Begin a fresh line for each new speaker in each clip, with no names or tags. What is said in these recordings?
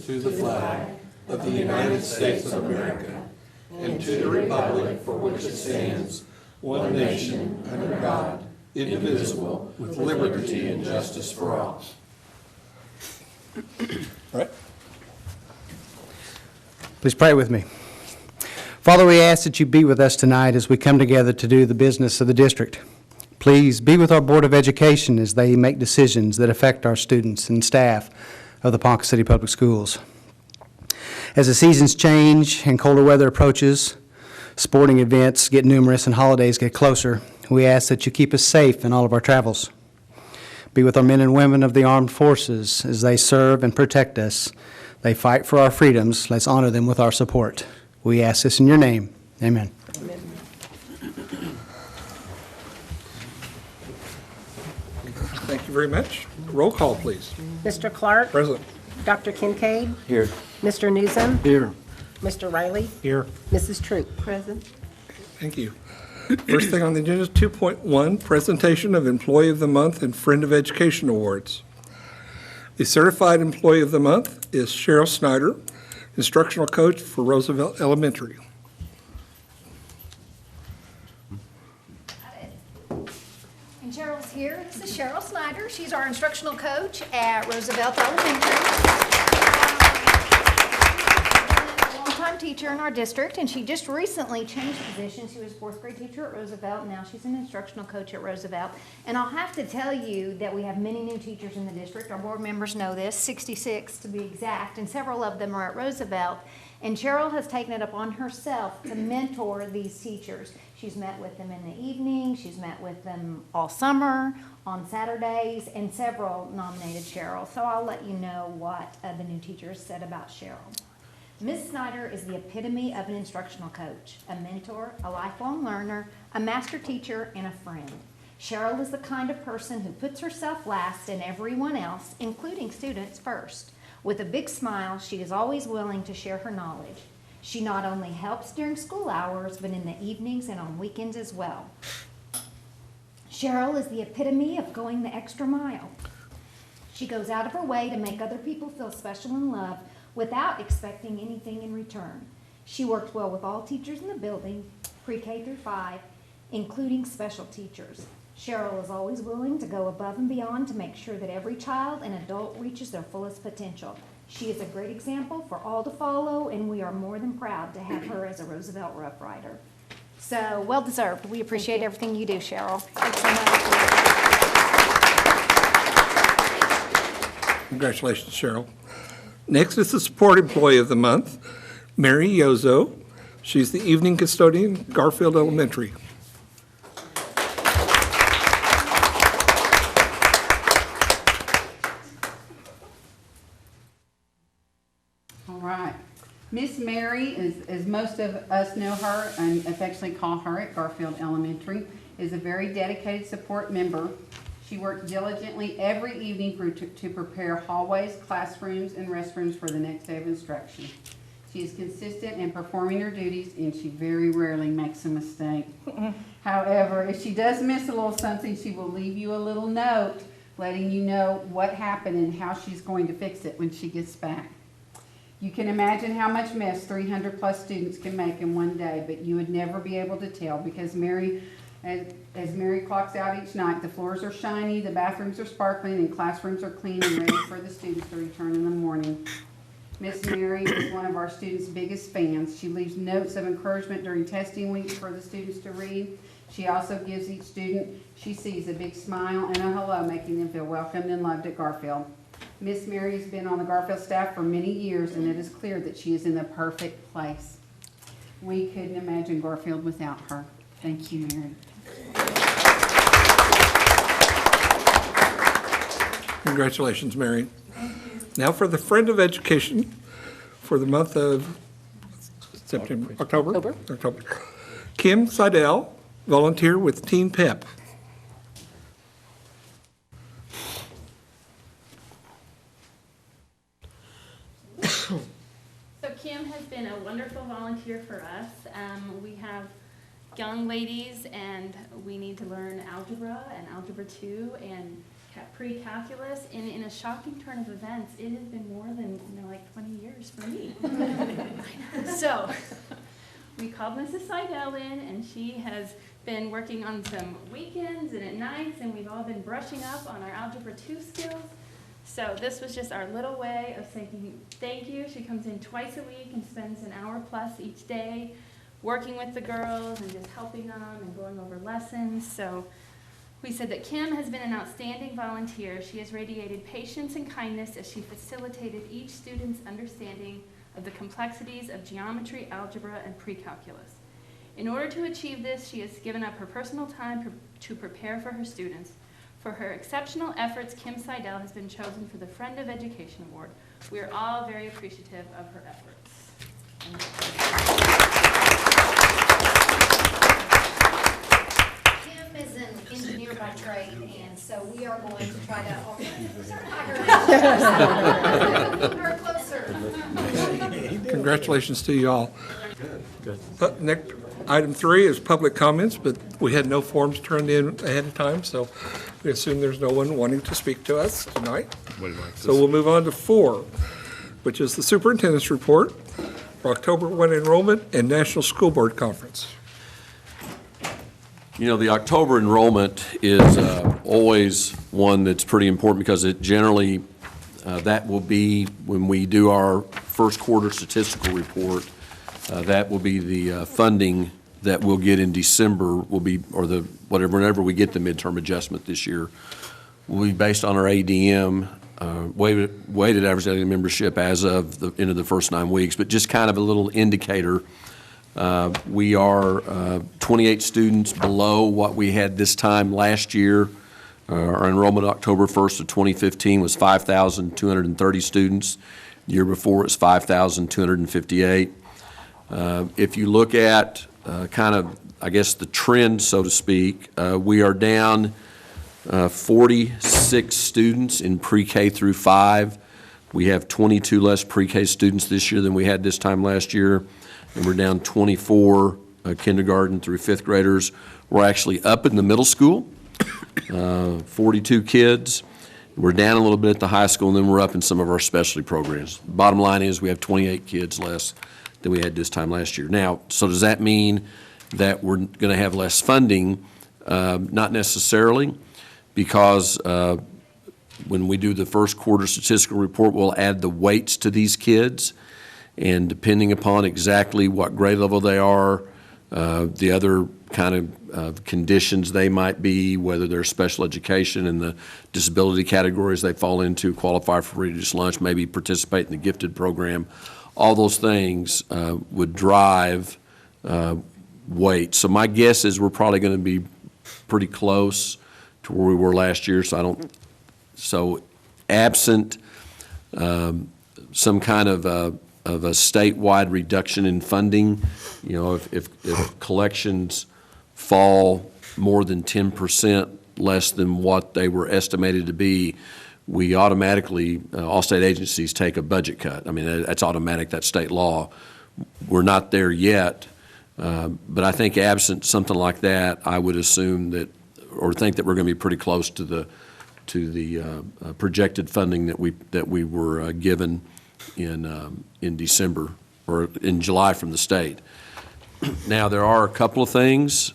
to the flag of the United States of America and to the republic for which it stands, one nation, under God, indivisible, with liberty and justice for all.
All right. Please pray with me. Father, we ask that you be with us tonight as we come together to do the business of the district. Please be with our Board of Education as they make decisions that affect our students and staff of the Ponca City Public Schools. As the seasons change and colder weather approaches, sporting events get numerous and holidays get closer, we ask that you keep us safe in all of our travels. Be with our men and women of the armed forces as they serve and protect us. They fight for our freedoms. Let's honor them with our support. We ask this in your name. Amen.
Amen.
Thank you very much. Roll call, please.
Mr. Clark?
Present.
Dr. Kincaid?
Here.
Mr. Newsom?
Here.
Mr. Riley?
Here.
Mrs. Troop? Present.
Thank you. First thing on the agenda is 2.1, presentation of Employee of the Month and Friend of Education Awards. The Certified Employee of the Month is Cheryl Snyder, instructional coach for Roosevelt Elementary.
And Cheryl's here. This is Cheryl Snyder. She's our instructional coach at Roosevelt Elementary. Longtime teacher in our district, and she just recently changed positions. She was a fourth grade teacher at Roosevelt, and now she's an instructional coach at Roosevelt. And I'll have to tell you that we have many new teachers in the district. Our board members know this, 66 to be exact, and several of them are at Roosevelt. And Cheryl has taken it upon herself to mentor these teachers. She's met with them in the evening, she's met with them all summer, on Saturdays, and several nominated Cheryl. So I'll let you know what the new teachers said about Cheryl. Ms. Snyder is the epitome of an instructional coach, a mentor, a lifelong learner, a master teacher, and a friend. Cheryl is the kind of person who puts herself last and everyone else, including students, first. With a big smile, she is always willing to share her knowledge. She not only helps during school hours, but in the evenings and on weekends as well. Cheryl is the epitome of going the extra mile. She goes out of her way to make other people feel special and loved without expecting anything in return. She worked well with all teachers in the building, pre-K through 5, including special teachers. Cheryl is always willing to go above and beyond to make sure that every child and adult reaches their fullest potential. She is a great example for all to follow, and we are more than proud to have her as a Roosevelt Rough Rider. So, well deserved. We appreciate everything you do, Cheryl. Thanks so much.
Congratulations, Cheryl. Next is the Support Employee of the Month, Mary Yozo. She's the evening custodian at Garfield Elementary.
All right. Miss Mary, as most of us know her and affectionately call her at Garfield Elementary, is a very dedicated support member. She works diligently every evening to prepare hallways, classrooms, and restrooms for the next day of instruction. She is consistent in performing her duties, and she very rarely makes a mistake. However, if she does miss a little something, she will leave you a little note letting you know what happened and how she's going to fix it when she gets back. You can imagine how much mess 300 plus students can make in one day, but you would never be able to tell because as Mary clocks out each night, the floors are shiny, the bathrooms are sparkling, and classrooms are clean and ready for the students to return in the morning. Miss Mary is one of our students' biggest fans. She leaves notes of encouragement during testing weeks for the students to read. She also gives each student she sees a big smile and a hello, making them feel welcomed and loved at Garfield. Miss Mary has been on the Garfield staff for many years, and it is clear that she is in the perfect place. We couldn't imagine Garfield without her. Thank you, Mary.
Congratulations, Mary. Now for the Friend of Education for the month of October. Kim Seidel, volunteer with Teen Pep.
So Kim has been a wonderful volunteer for us. We have young ladies and we need to learn algebra and algebra 2 and pre-calculus, and in a shocking turn of events, it has been more than like 20 I need. So, we called Mrs. Seidel in, and she has been working on some weekends and at nights, and we've all been brushing up on our Algebra 2 skills. So this was just our little way of saying thank you. She comes in twice a week and spends an hour plus each day working with the girls and just helping them and going over lessons. So we said that Kim has been an outstanding volunteer. She has radiated patience and kindness as she facilitated each student's understanding of the complexities of geometry, algebra, and pre-calculus. In order to achieve this, she has given up her personal time to prepare for her students. For her exceptional efforts, Kim Seidel has been chosen for the Friend of Education Award. We are all very appreciative of her efforts.
Kim is an engineer by trade, and so we are going to try to keep her closer.
Congratulations to you all. Next, item 3 is public comments, but we had no forms turned in ahead of time, so we assume there's no one wanting to speak to us tonight. So we'll move on to 4, which is the superintendent's report for October 1 enrollment and National School Board Conference.
You know, the October enrollment is always one that's pretty important because it generally, that will be when we do our first quarter statistical report, that will be the funding that we'll get in December will be, or the, whenever we get the midterm adjustment this year, will be based on our ADM, weighted average daily membership as of the end of the first 9 weeks, but just kind of a little indicator. We are 28 students below what we had this time last year. Our enrollment October 1st of 2015 was 5,230 students. The year before it was 5,258. If you look at kind of, I guess, the trend, so to speak, we are down 46 students in pre-K through 5. We have 22 less pre-K students this year than we had this time last year. And we're down 24 kindergarten through 5th graders. We're actually up in the middle school, 42 kids. We're down a little bit at the high school, and then we're up in some of our specialty programs. Bottom line is we have 28 kids less than we had this time last year. Now, so does that mean that we're going to have less funding? Not necessarily, because when we do the first quarter statistical report, we'll add the weights to these kids. And depending upon exactly what grade level they are, the other kind of conditions they might be, whether they're special education and the disability categories they fall into, qualify for Reduced Lunch, maybe participate in the gifted program, all those things would drive weight. So my guess is we're probably going to be pretty close to where we were last year. So absent some kind of a statewide reduction in funding, you know, if collections fall more than 10% less than what they were estimated to be, we automatically, all state agencies take a budget cut. I mean, that's automatic, that's state law. We're not there yet, but I think absent something like that, I would assume that, or think that we're going to be pretty close to the projected funding that we were given in December or in July from the state. Now, there are a couple of things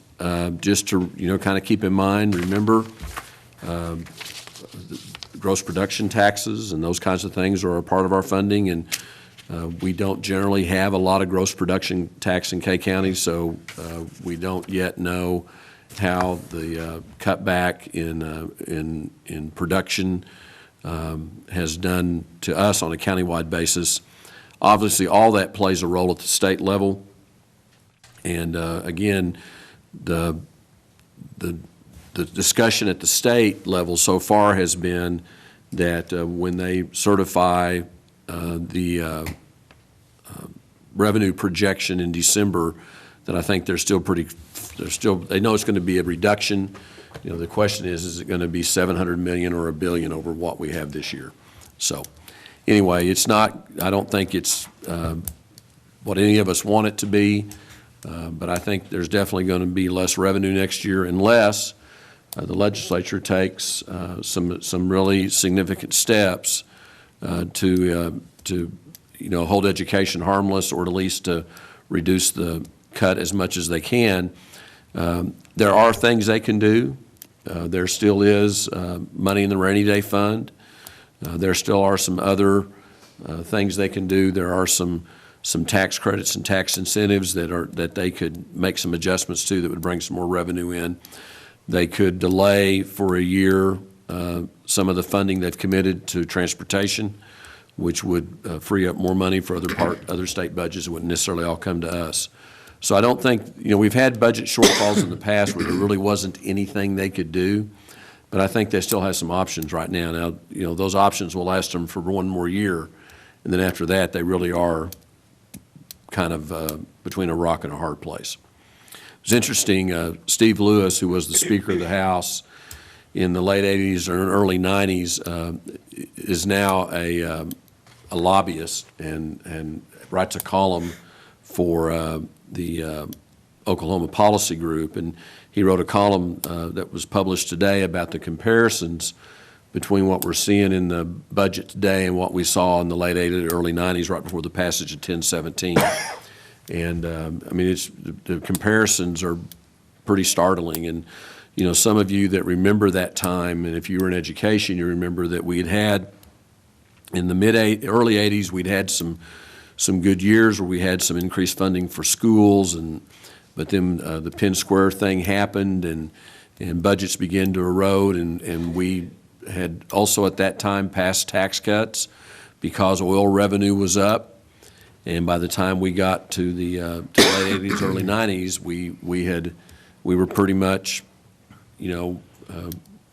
just to, you know, kind of keep in mind. Remember, gross production taxes and those kinds of things are a part of our funding, and we don't generally have a lot of gross production tax in K County, so we don't yet know how the cutback in production has done to us on a countywide basis. Obviously, all that plays a role at the state level, and again, the discussion at the state level so far has been that when they certify the revenue projection in December, that I think they know it's going to be a reduction. You know, the question is it going to be $700 million or $1 billion over what we have this year? So anyway, it's not, I don't think it's what any of us want it to be, but I think there's definitely going to be less revenue next year unless the legislature takes some really significant steps to hold education harmless, or at least to reduce the cut as much as they can. There are things they can do. There still is money in the rainy day fund. There still are some other things they can do. There are some tax credits and tax incentives that they could make some adjustments to that would bring some more revenue in. They could delay for a year some of the funding they've committed to transportation, which would free up more money for other state budgets. It wouldn't necessarily all come to us. So I don't think, we've had budget shortfalls in the past where there really wasn't anything they could do, but I think they still have some options right now. Now, those options will last them for one more year, and then after that, they really are kind of between a rock and a hard place. It was interesting, Steve Lewis, who was the Speaker of the House in the late 80s or early 90s, is now a lobbyist and writes a column for the Oklahoma Policy Group, and he wrote a column that was published today about the comparisons between what we're seeing in the budget today and what we saw in the late 80s, early 90s, right before the passage of 1017. And the comparisons are pretty startling. And some of you that remember that time, and if you were in education, you remember that we had in the early 80s, we'd had some good years where we had some increased funding for schools, but then the Penn Square thing happened, and budgets began to erode, and we had also at that time passed tax cuts because oil revenue was up, and by the time we got to the late 80s, early 90s, we were pretty much,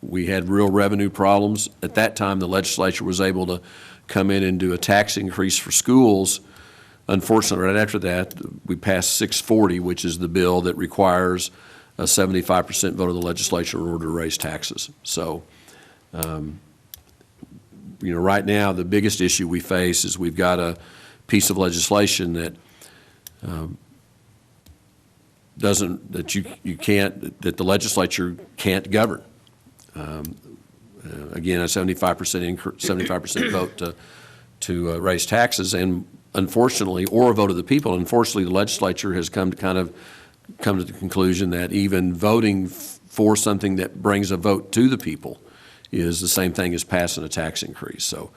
we had real revenue problems. At that time, the legislature was able to come in and do a tax increase for schools. Unfortunately, right after that, we passed 640, which is the bill that requires a 75% vote of the legislature in order to raise taxes. So, right now, the biggest issue we face is we've got a piece of legislation that that the legislature can't govern. Again, a 75% vote to raise taxes, and unfortunately, or a vote of the people. Unfortunately, the legislature has come to the conclusion that even voting for something that brings a vote to the people is the same thing as passing a tax increase. So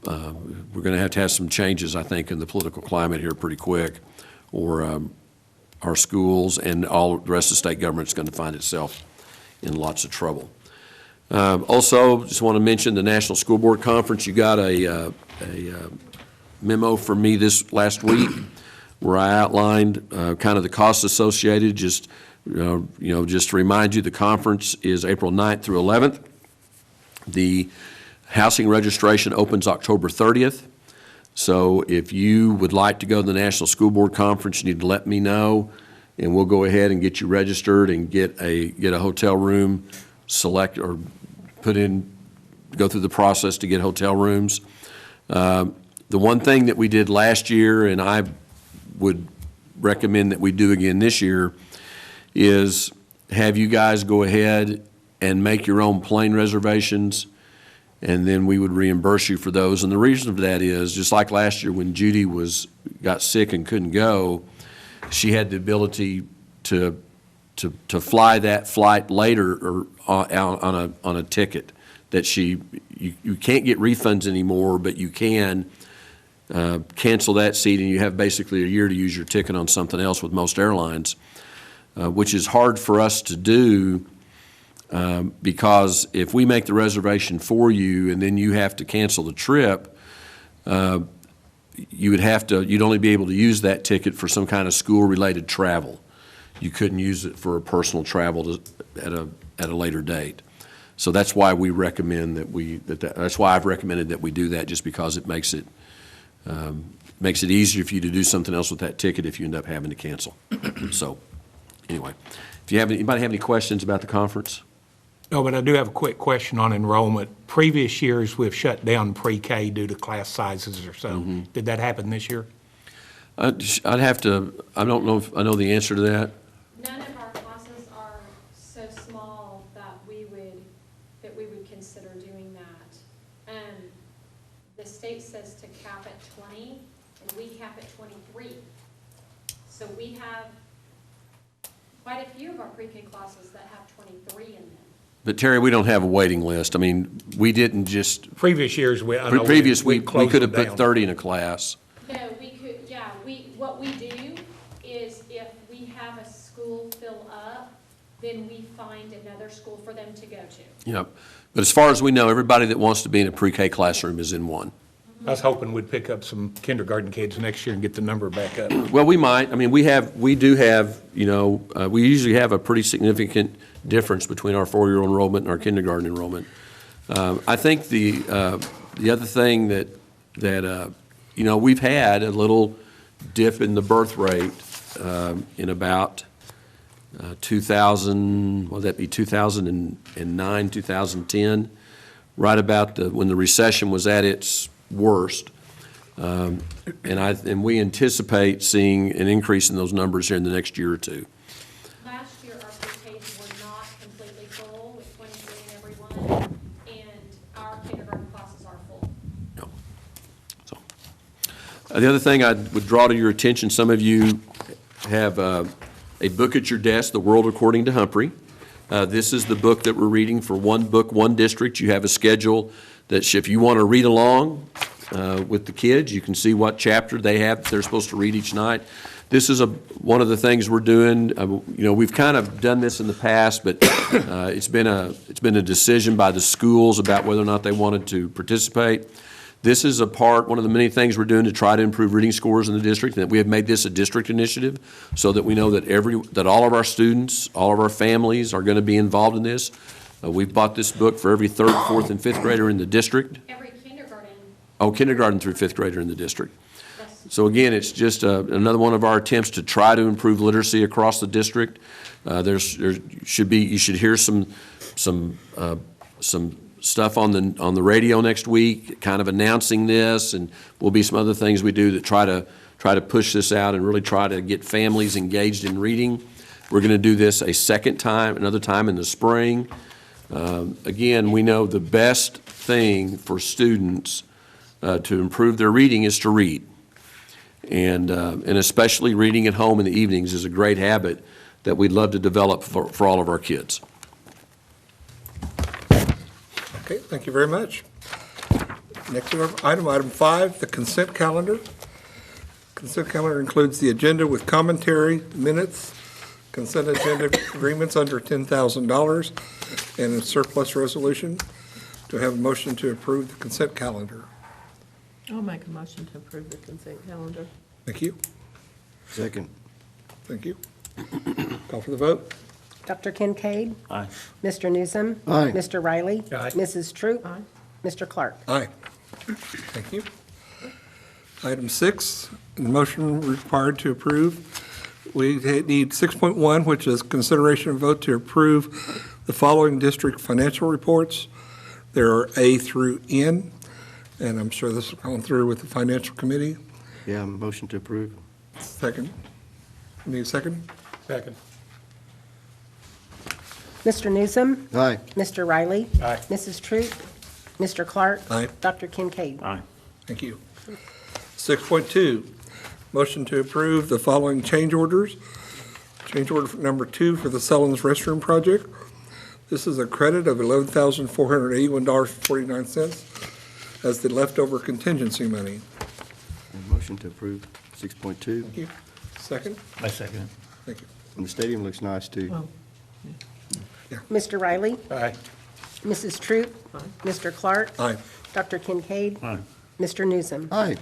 we're going to have some changes, I think, in the political climate here pretty quick, or our schools and all the rest of the state government is going to find itself in lots of trouble. Also, just want to mention the National School Board Conference. You got a memo from me this last week where I outlined kind of the costs associated. Just just to remind you, the conference is April 9th through 11th. The housing registration opens October 30th. So if you would like to go to the National School Board Conference, you need to let me know, and we'll go ahead and get you registered and get a hotel room, select or go through the process to get hotel rooms. The one thing that we did last year, and I would recommend that we do again this year, is have you guys go ahead and make your own plane reservations, and then we would reimburse you for those. And the reason for that is, just like last year when Judy got sick and couldn't go, she had the ability to fly that flight later or on a ticket that you can't get refunds anymore, but you can cancel that seat, and you have basically a year to use your ticket on something else with most airlines, which is hard for us to do because if we make the reservation for you and then you have to cancel the trip, you'd only be able to use that ticket for some kind of school-related travel. You couldn't use it for a personal travel at a later date. So that's why we recommend that's why I've recommended that we do that, just because it makes it easier for you to do something else with that ticket if you end up having to cancel. So anyway, if anybody have any questions about the conference?
No, but I do have a quick question on enrollment. Previous years, we've shut down pre-K due to class sizes or so.
Mm-hmm.
Did that happen this year?
I'd have to, I don't know if I know the answer to that.
None of our classes are so small that we would consider doing that. The state says to cap at 20, and we cap at 23. So we have quite a few of our pre-K classes that have 23 in them.
But Terry, we don't have a waiting list. I mean, we didn't just,
Previous years, I know
we
closed
could have
them
put
down.
30 in a class.
No, we could, yeah, what we do is if we have a school fill up, then we find another school for them to go to.
Yep. But as far as we know, everybody that wants to be in a pre-K classroom is in one.
I was hoping we'd pick up some kindergarten kids next year and get the number back up.
Well, we might. I mean, we do have, we usually have a pretty significant difference between our 4-year enrollment and our kindergarten enrollment. I think the other thing that we've had a little dip in the birth rate in about 2009, 2010, right about when the recession was at its worst. And we anticipate seeing an increase in those numbers here in the next year or two.
Last year, our pre-Ks were not completely full with 23 in everyone, and our kindergarten classes are full.
No. So, the other thing I would draw to your attention, some of you have a book at your desk, The World According to Humphrey. This is the book that we're reading for one book, one district. You have a schedule that if you want to read along with the kids, you can see what chapter they have they're supposed to read each night. This is one of the things we're doing. We've kind of done this in the past, but it's been a decision by the schools about whether or not they wanted to participate. This is one of the many things we're doing to try to improve reading scores in the district, and that we have made this a district initiative so that we know that all of our students, all of our families are going to be involved in this. We've bought this book for every 3rd, 4th, and 5th grader in the district.
Every kindergarten,
Kindergarten through 5th grader in the district.
yes.
So again, it's just another one of our attempts to try to improve literacy across the district. You should hear some stuff on the radio next week, kind of announcing this, and will be some other things we do that try to push this out and really try to get families engaged in reading. We're going to do this another time in the spring. Again, we know the best thing for students to improve their reading is to read. And especially reading at home in the evenings is a great habit that we'd love to develop for all of our kids.
Okay, thank you very much. Next item 5, the consent calendar. Consent calendar includes the agenda with commentary, minutes, consent agenda agreements under $10,000, and a surplus resolution. Do I have a motion to approve the consent calendar?
I'll make a motion to approve the consent calendar.
Thank you.
Second.
Thank you. Call for the vote.
Dr. Kincaid?
Aye.
Mr. Newsom?
Aye.
Mr. Riley?
Aye.
Mrs. Troop?
Aye.
Mr. Clark?
Aye. Thank you. Item 6, the motion required to approve. We need 6.1, which is consideration and vote to approve the following district financial reports. There are A through N, and I'm sure this has gone through with the financial committee.
Yeah, motion to approve.
Second. Need a second?
Second.
Mr. Newsom?
Aye.
Mr. Riley?
Aye.
Mrs. Troop? Mr. Clark?
Aye.
Dr. Kincaid?
Aye.
Thank you. 6.2, motion to approve the following change orders. Change order number 2 for the Sellens Restroom Project. This is a credit of $11,481.49 as the leftover contingency money.
And motion to approve 6.2.
Thank you. Second?
I second it.
Thank you.
And the stadium looks nice, too.
Oh,
Mr. Riley?
Aye.
Mrs. Troop?
Aye.
Mr. Clark?
Aye.
Dr. Kincaid?
Aye.
Mr. Newsom?
Aye.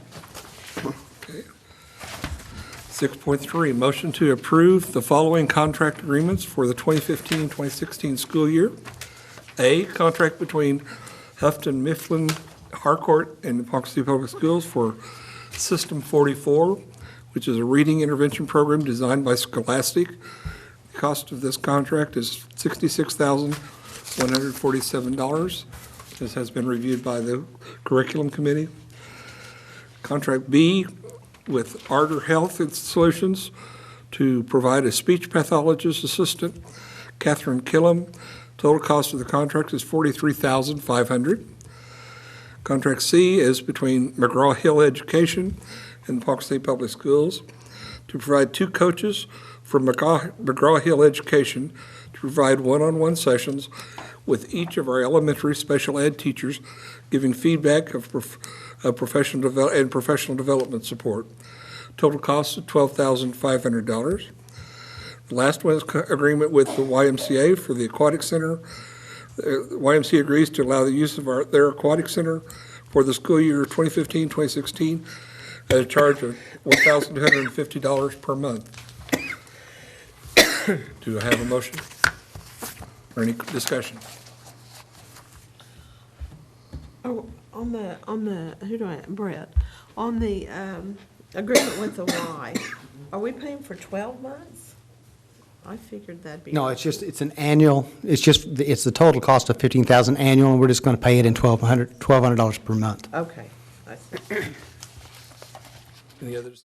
6.3, motion to approve the following contract agreements for the 2015-2016 school year. A, contract between Houghton Mifflin Harcourt and the Ponca City Public Schools for System 44, which is a reading intervention program designed by Scholastic. The cost of this contract is $66,147. This has been reviewed by the curriculum committee. Contract B with Ardor Health Solutions to provide a speech pathologist assistant, Catherine Killam. Total cost of the contract is $43,500. Contract C is between McGraw-Hill Education in the Ponca State Public Schools, to provide 2 coaches from McGraw-Hill Education to provide one-on-one sessions with each of our elementary special ed teachers, giving feedback of professional development support. Total cost of $12,500. The last one is agreement with the YMCA for the Aquatic Center. The YMCA agrees to allow the use of their Aquatic Center for the school year 2015-2016 at a charge of $1,250 per month. Do I have a motion? Or any discussion?
Oh, Brett, on the agreement with the Y, are we paying for 12 months? I figured that'd be.
No, it's an annual, it's the total cost of $15,000 annual, and we're just going to pay it in $1,200 per month.
Okay, I see.
Any others?